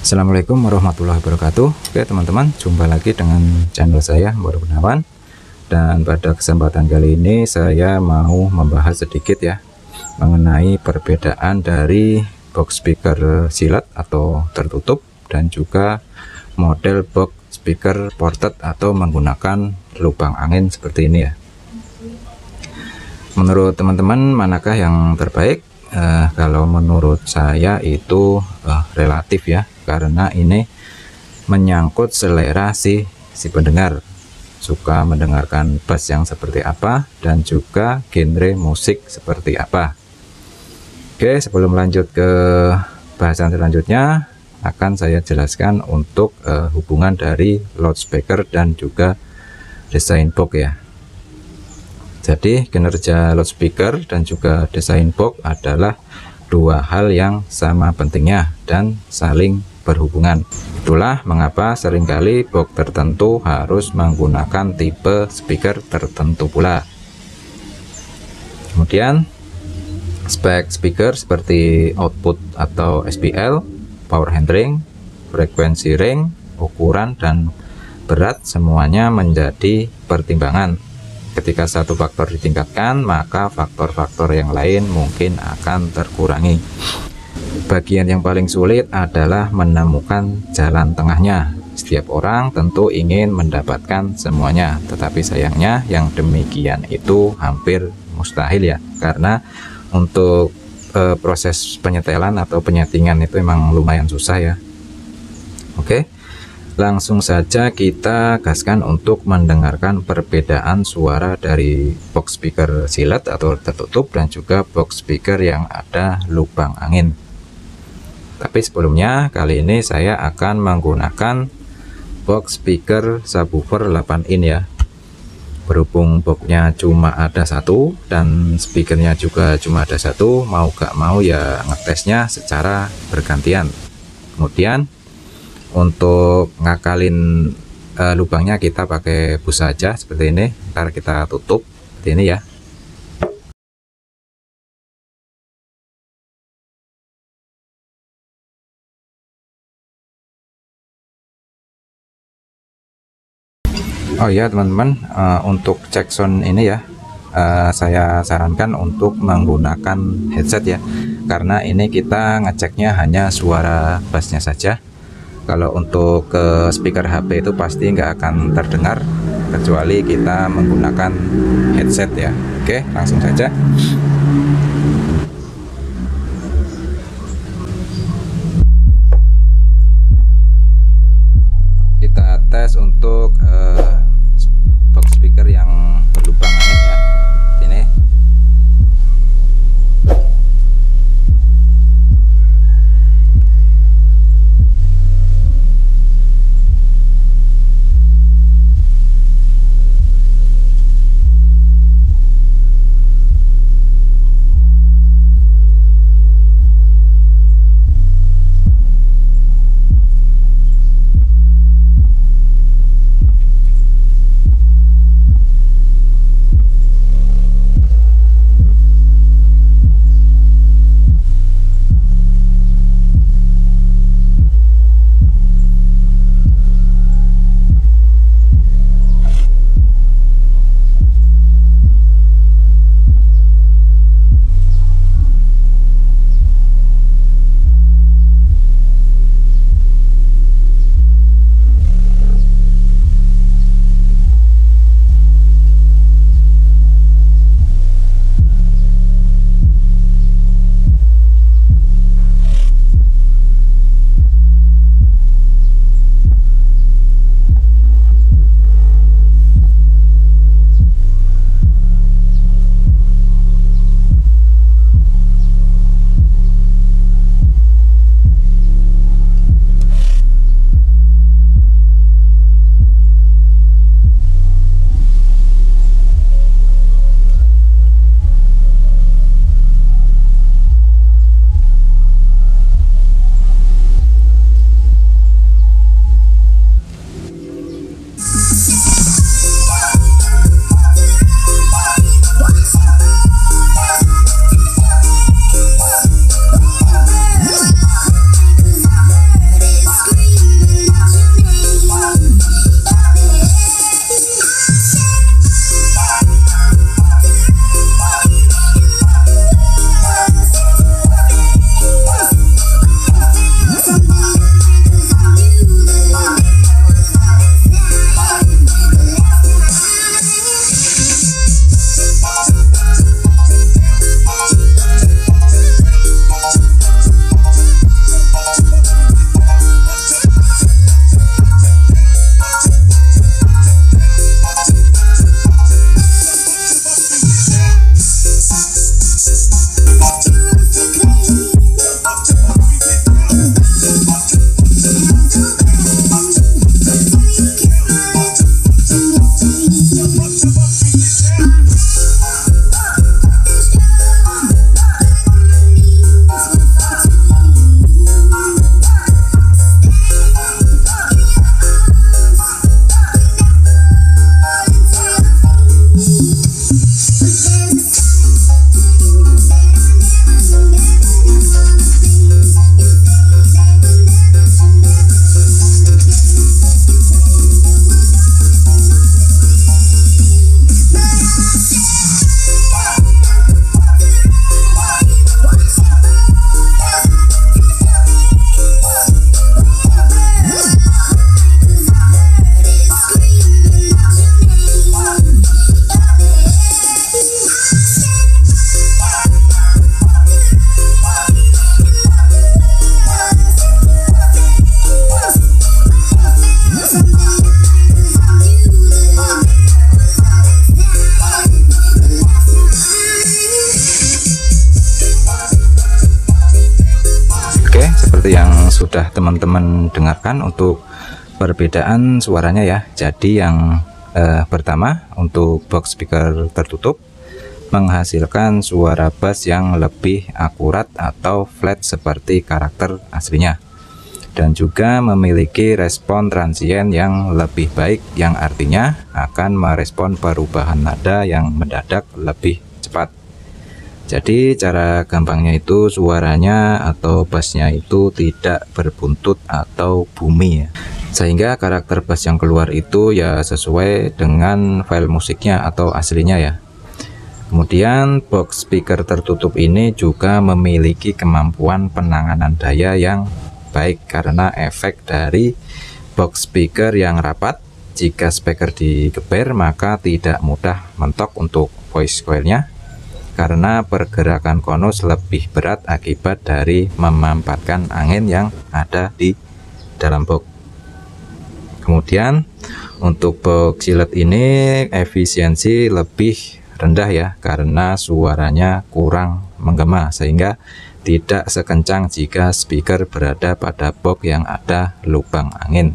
Assalamualaikum warahmatullahi wabarakatuh. Oke teman-teman, jumpa lagi dengan channel saya Baru Gunawan. Dan pada kesempatan kali ini saya mau membahas sedikit ya mengenai perbedaan dari box speaker silet atau tertutup dan juga model box speaker ported atau menggunakan lubang angin seperti ini ya. Menurut teman-teman manakah yang terbaik? Kalau menurut saya itu relatif ya, karena ini menyangkut selera si pendengar, suka mendengarkan bass yang seperti apa dan juga genre musik seperti apa. Oke, sebelum lanjut ke bahasan selanjutnya akan saya jelaskan untuk hubungan dari loudspeaker dan juga desain box ya. Jadi kinerja loudspeaker dan juga desain box adalah dua hal yang sama pentingnya dan saling berhubungan. Itulah mengapa seringkali box tertentu harus menggunakan tipe speaker tertentu pula. Kemudian spek speaker seperti output atau SPL, power handling, frekuensi range, ukuran dan berat semuanya menjadi pertimbangan. Ketika satu faktor ditingkatkan, maka faktor-faktor yang lain mungkin akan terkurangi. Bagian yang paling sulit adalah menemukan jalan tengahnya. Setiap orang tentu ingin mendapatkan semuanya, tetapi sayangnya yang demikian itu hampir mustahil ya, karena untuk proses penyetelan atau penyetingan itu memang lumayan susah ya. Oke, langsung saja kita gaskan untuk mendengarkan perbedaan suara dari box speaker silet atau tertutup dan juga box speaker yang ada lubang angin. Tapi sebelumnya kali ini saya akan menggunakan box speaker subwoofer 8 in ya. Berhubung boxnya cuma ada satu dan speakernya juga cuma ada satu, mau gak mau ya ngetesnya secara bergantian. Kemudian untuk ngakalin lubangnya kita pakai busa aja seperti ini. Ntar kita tutup seperti ini ya. Oh ya teman-teman, untuk cek sound ini ya, saya sarankan untuk menggunakan headset ya, karena ini kita ngeceknya hanya suara bassnya saja. Kalau untuk ke speaker HP itu pasti nggak akan terdengar kecuali kita menggunakan headset ya. Oke, langsung saja. Kita tes untuk box speaker yang berlubang angin ya. Ini. seperti yang sudah teman-teman dengarkan untuk perbedaan suaranya ya. Jadi yang pertama, untuk box speaker tertutup menghasilkan suara bass yang lebih akurat atau flat seperti karakter aslinya, dan juga memiliki respon transien yang lebih baik, yang artinya akan merespon perubahan nada yang mendadak lebih cepat. Jadi cara gampangnya itu suaranya atau bassnya itu tidak berbuntut atau bumi ya, sehingga karakter bass yang keluar itu ya sesuai dengan file musiknya atau aslinya ya. Kemudian box speaker tertutup ini juga memiliki kemampuan penanganan daya yang baik karena efek dari box speaker yang rapat. Jika speaker digeber maka tidak mudah mentok untuk voice coil-nya, karena pergerakan konus lebih berat akibat dari memampatkan angin yang ada di dalam box. Kemudian untuk box silet ini efisiensi lebih rendah ya, karena suaranya kurang menggema sehingga tidak sekencang jika speaker berada pada box yang ada lubang angin.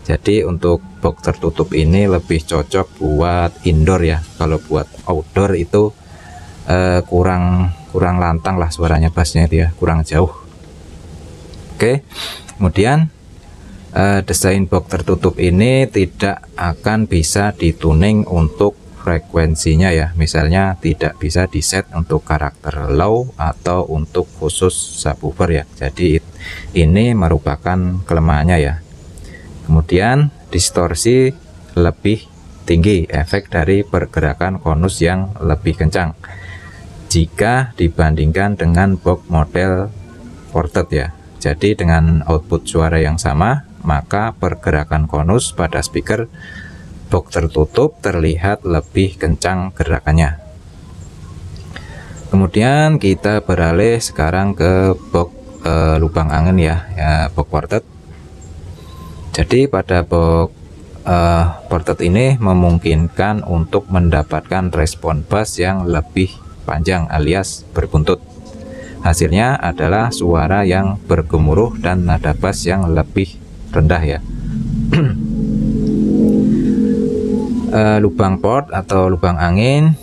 Jadi untuk box tertutup ini lebih cocok buat indoor ya. Kalau buat outdoor itu kurang lantang lah suaranya, bassnya itu ya kurang jauh. Oke, kemudian desain box tertutup ini tidak akan bisa dituning untuk frekuensinya ya, misalnya tidak bisa di set untuk karakter low atau untuk khusus subwoofer ya. Jadi ini merupakan kelemahannya ya. Kemudian distorsi lebih tinggi, efek dari pergerakan konus yang lebih kencang jika dibandingkan dengan box model ported ya. Jadi dengan output suara yang sama, maka pergerakan konus pada speaker box tertutup terlihat lebih kencang gerakannya. Kemudian kita beralih sekarang ke box lubang angin ya, box ported. Jadi pada box ported ini memungkinkan untuk mendapatkan respon bass yang lebih panjang alias berbuntut. Hasilnya adalah suara yang bergemuruh dan nada bass yang lebih rendah ya. Lubang port atau lubang angin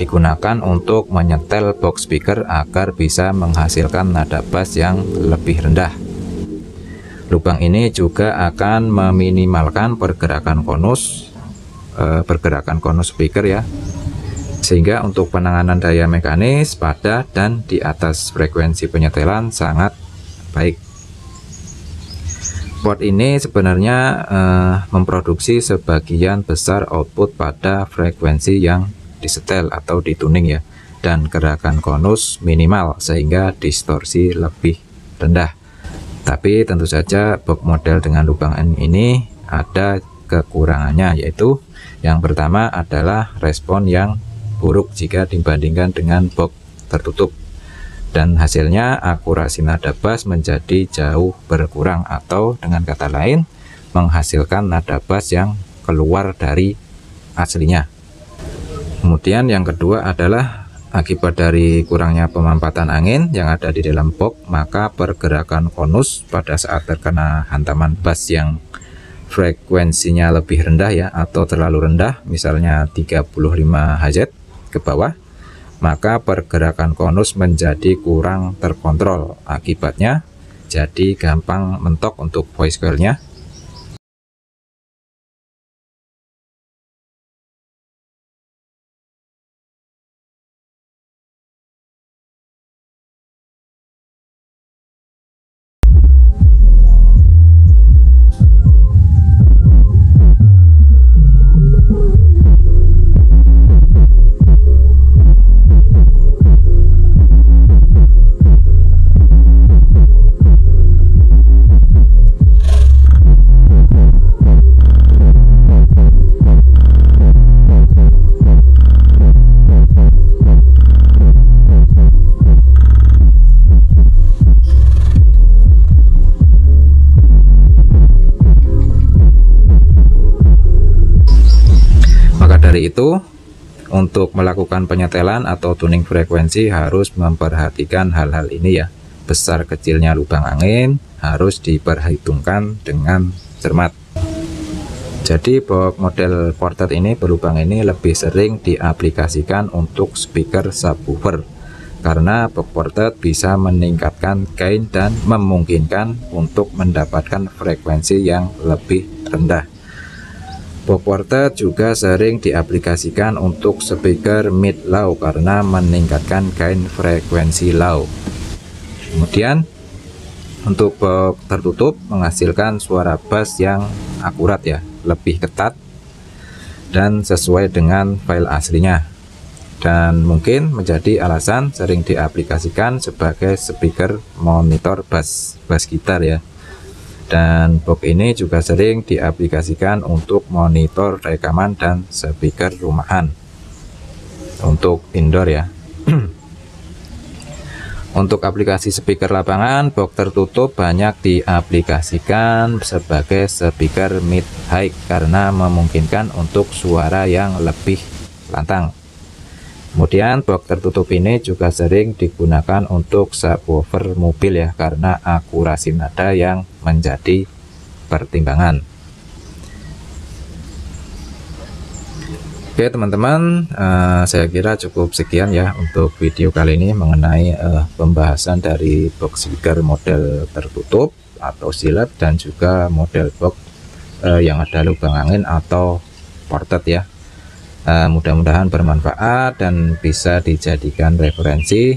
digunakan untuk menyetel box speaker agar bisa menghasilkan nada bass yang lebih rendah. Lubang ini juga akan meminimalkan pergerakan konus speaker ya, sehingga untuk penanganan daya mekanis pada dan di atas frekuensi penyetelan sangat baik. Port ini sebenarnya memproduksi sebagian besar output pada frekuensi yang disetel atau dituning ya, dan gerakan konus minimal sehingga distorsi lebih rendah. Tapi tentu saja box model dengan lubang angin ini ada kekurangannya, yaitu yang pertama adalah respon yang buruk jika dibandingkan dengan box tertutup, dan hasilnya akurasi nada bass menjadi jauh berkurang, atau dengan kata lain menghasilkan nada bass yang keluar dari aslinya. Kemudian yang kedua adalah akibat dari kurangnya pemampatan angin yang ada di dalam box, maka pergerakan konus pada saat terkena hantaman bass yang frekuensinya lebih rendah ya, atau terlalu rendah, misalnya 35 Hz ke bawah, maka pergerakan konus menjadi kurang terkontrol. Akibatnya jadi gampang mentok untuk voice coil-nya. Dari itu, untuk melakukan penyetelan atau tuning frekuensi harus memperhatikan hal-hal ini ya. besar kecilnya lubang angin harus diperhitungkan dengan cermat. Jadi box model Ported ini berlubang ini lebih sering diaplikasikan untuk speaker subwoofer, karena box Ported bisa meningkatkan gain dan memungkinkan untuk mendapatkan frekuensi yang lebih rendah. Box Ported juga sering diaplikasikan untuk speaker mid low karena meningkatkan gain frekuensi low. Kemudian untuk box tertutup menghasilkan suara bass yang akurat ya, lebih ketat dan sesuai dengan file aslinya, dan mungkin menjadi alasan sering diaplikasikan sebagai speaker monitor bass gitar ya. Dan box ini juga sering diaplikasikan untuk monitor rekaman dan speaker rumahan untuk indoor ya. Untuk aplikasi speaker lapangan, box tertutup banyak diaplikasikan sebagai speaker mid high karena memungkinkan untuk suara yang lebih lantang. Kemudian box tertutup ini juga sering digunakan untuk subwoofer mobil ya, karena akurasi nada yang menjadi pertimbangan. Oke teman-teman, saya kira cukup sekian ya untuk video kali ini mengenai pembahasan dari box speaker model tertutup atau silent dan juga model box yang ada lubang angin atau Ported ya. Mudah-mudahan bermanfaat dan bisa dijadikan referensi.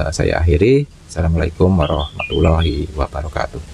Saya akhiri. Assalamualaikum warahmatullahi wabarakatuh.